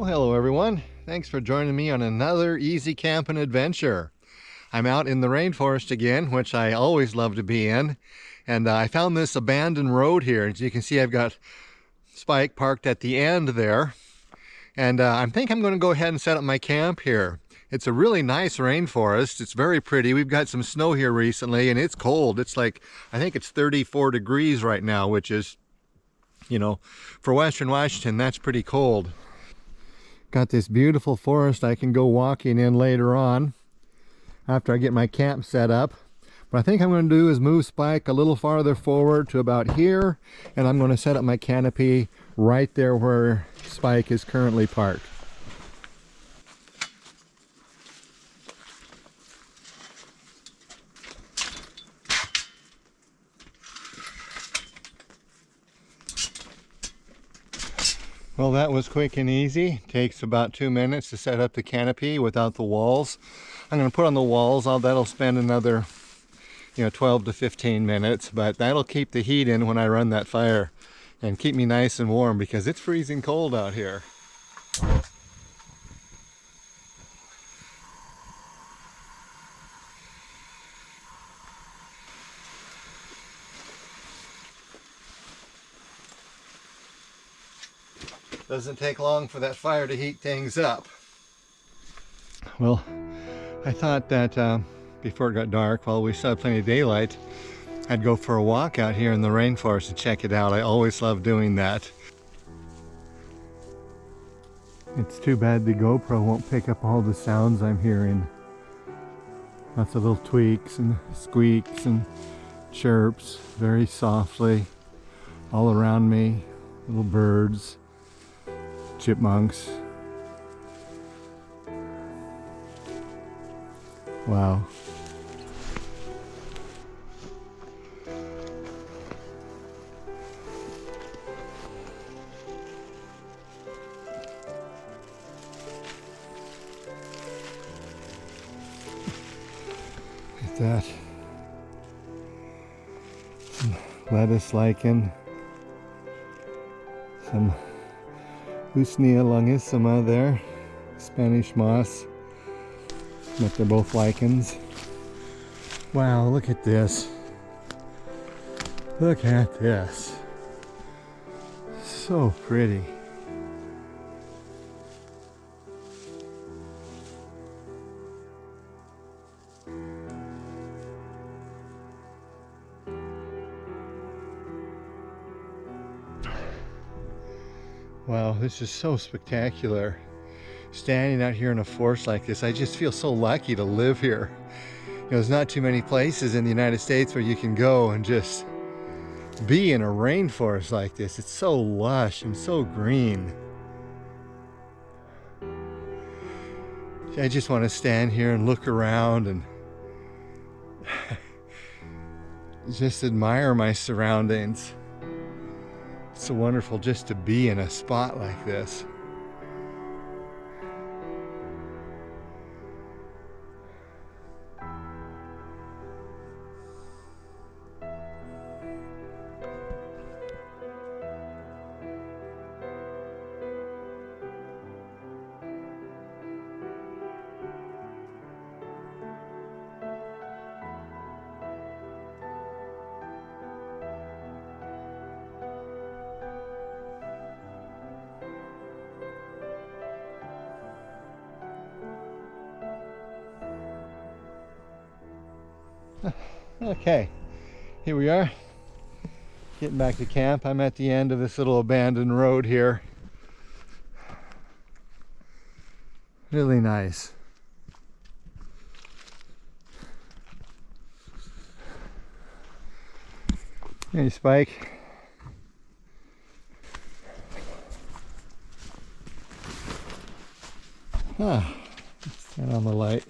Hello everyone. Thanks for joining me on another easy camping adventure. I'm out in the rainforest again, which I always love to be in. And I found this abandoned road here. As you can see, I've got Spike parked at the end there. And I think I'm going to go ahead and set up my camp here. It's a really nice rainforest. It's very pretty. We've got some snow here recently, and it's cold. It's like, I think it's 34 degrees right now, which is, for Western Washington, that's pretty cold. Got this beautiful forest I can go walking in later on after I get my camp set up. What I think I'm going to do is move Spike a little farther forward to about here, and I'm going to set up my canopy right there where Spike is currently parked. Well, that was quick and easy. Takes about 2 minutes to set up the canopy without the walls. I'm going to put on the walls. That'll spend another 12 to 15 minutes, but that'll keep the heat in when I run that fire and keep me nice and warm because it's freezing cold out here. Doesn't take long for that fire to heat things up. Well, I thought that before it got dark, while we still had plenty of daylight, I'd go for a walk out here in the rainforest and check it out. I always love doing that. It's too bad the GoPro won't pick up all the sounds I'm hearing. Lots of little tweaks and squeaks and chirps very softly all around me. Little birds, chipmunks. Wow. Look at that. Some lettuce lichen. Some Usnea longissima there. Spanish moss. But they're both lichens. Wow, look at this. Look at this. So pretty. Wow, this is so spectacular. Standing out here in a forest like this, I just feel so lucky to live here. There's not too many places in the United States where you can go and just be in a rainforest like this. It's so lush and so green. I just want to stand here and look around and just admire my surroundings. It's so wonderful just to be in a spot like this. Okay, here we are, getting back to camp. I'm at the end of this little abandoned road here. Really nice. Hey, Spike. Ah, let's turn on the light.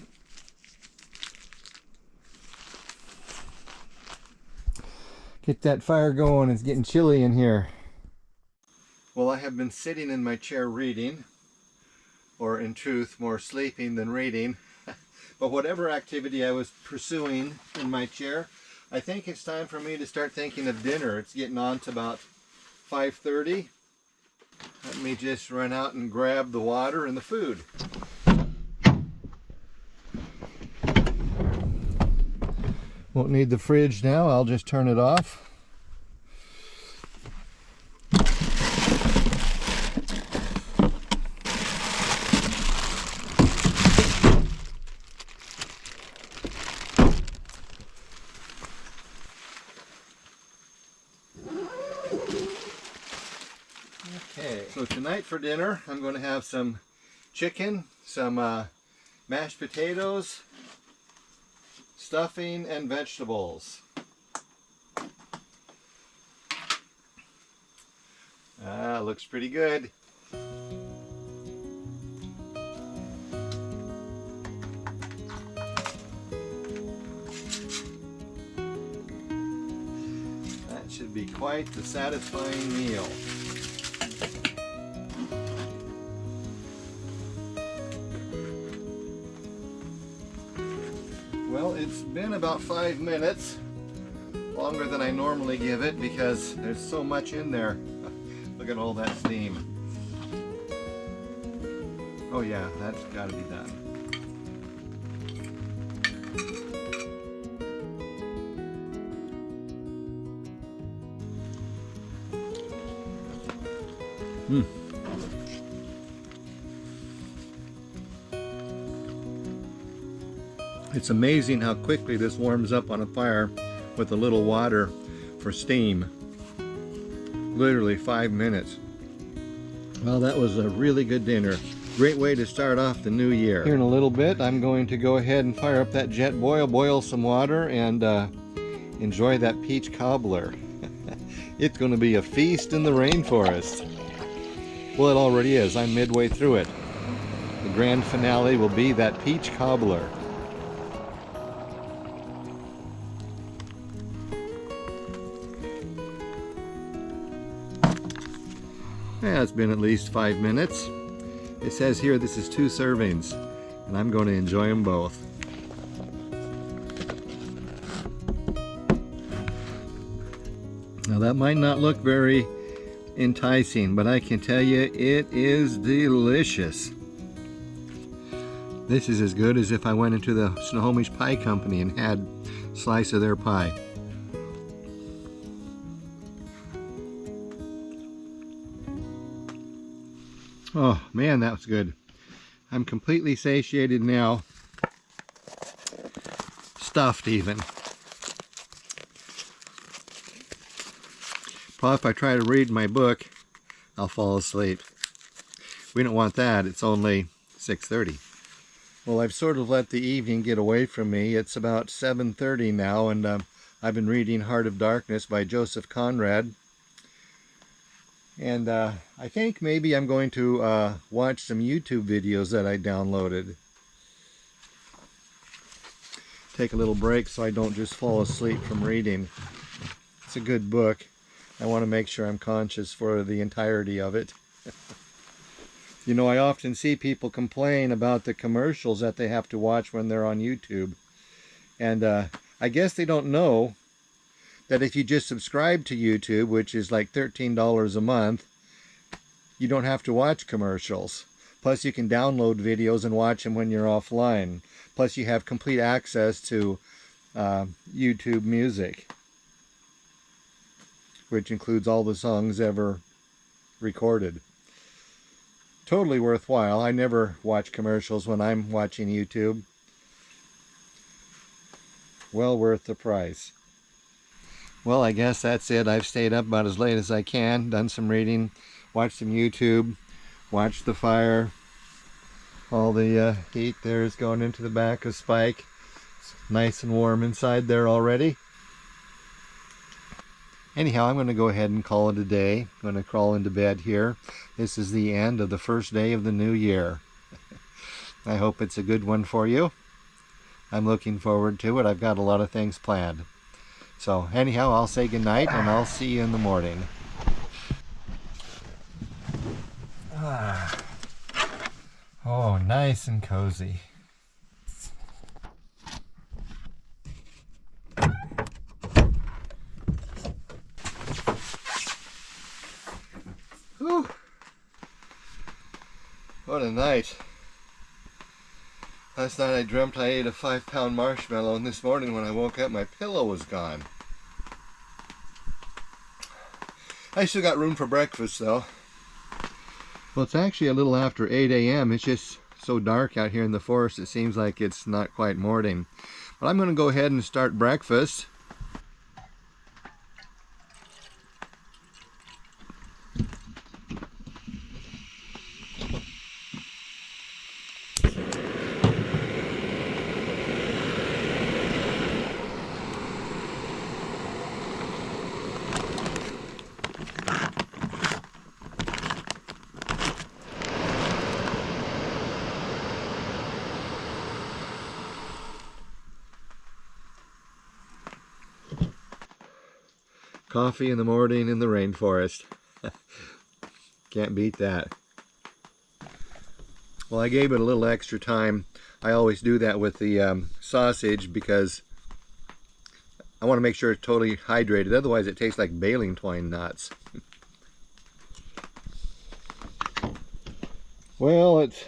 Get that fire going. It's getting chilly in here. Well, I have been sitting in my chair reading, or in truth, more sleeping than reading. But whatever activity I was pursuing in my chair, I think it's time for me to start thinking of dinner. It's getting on to about 5:30. Let me just run out and grab the water and the food. Won't need the fridge now, I'll just turn it off. Okay, so tonight for dinner I'm going to have some chicken, some mashed potatoes, stuffing, and vegetables. Looks pretty good. That should be quite the satisfying meal. Well, it's been about 5 minutes, longer than I normally give it because there's so much in there. Look at all that steam. Oh yeah, that's got to be done. It's amazing how quickly this warms up on a fire with a little water for steam. Literally 5 minutes. Well, that was a really good dinner. Great way to start off the new year. Here in a little bit, I'm going to go ahead and fire up that jet boil some water, and enjoy that peach cobbler. It's going to be a feast in the rainforest. Well, it already is. I'm midway through it. The grand finale will be that peach cobbler. Yeah, it's been at least 5 minutes. It says here this is 2 servings, and I'm going to enjoy them both. Now that might not look very enticing, but I can tell you it is delicious. This is as good as if I went into the Snohomish Pie Company and had a slice of their pie. Oh man, that was good. I'm completely satiated now. Stuffed even. Probably if I try to read my book, I'll fall asleep. We don't want that. It's only 6:30. Well, I've sort of let the evening get away from me. It's about 7:30 now, and I've been reading Heart of Darkness by Joseph Conrad. And I think maybe I'm going to watch some YouTube videos that I downloaded. Take a little break so I don't just fall asleep from reading. It's a good book. I want to make sure I'm conscious for the entirety of it. You know, I often see people complain about the commercials that they have to watch when they're on YouTube. And I guess they don't know that if you just subscribe to YouTube, which is like $13 a month, you don't have to watch commercials. Plus you can download videos and watch them when you're offline. Plus you have complete access to YouTube Music, which includes all the songs ever recorded. Totally worthwhile. I never watch commercials when I'm watching YouTube. Well worth the price. Well, I guess that's it. I've stayed up about as late as I can, done some reading, watched some YouTube, watched the fire. All the heat there is going into the back of Spike. It's nice and warm inside there already. Anyhow, I'm going to go ahead and call it a day. I'm going to crawl into bed here. This is the end of the first day of the new year. I hope it's a good one for you. I'm looking forward to it. I've got a lot of things planned. So anyhow, I'll say goodnight and I'll see you in the morning. Oh, nice and cozy. Whew. What a night. Last night I dreamt I ate a 5-pound marshmallow, and this morning when I woke up my pillow was gone. I still got room for breakfast though. Well, it's actually a little after 8 a.m. It's just so dark out here in the forest it seems like it's not quite morning. But I'm going to go ahead and start breakfast. Coffee in the morning in the rainforest. Can't beat that. Well, I gave it a little extra time. I always do that with the sausage because I want to make sure it's totally hydrated. Otherwise it tastes like baling twine knots. Well, it's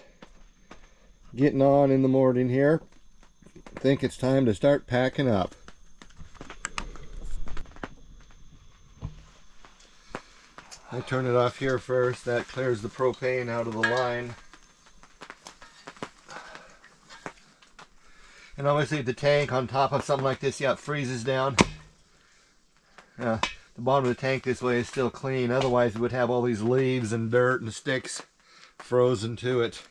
getting on in the morning here. I think it's time to start packing up. I turn it off here first. That clears the propane out of the line. And obviously the tank on top of something like this, yeah, it freezes down. The bottom of the tank this way is still clean. Otherwise it would have all these leaves and dirt and sticks frozen to it.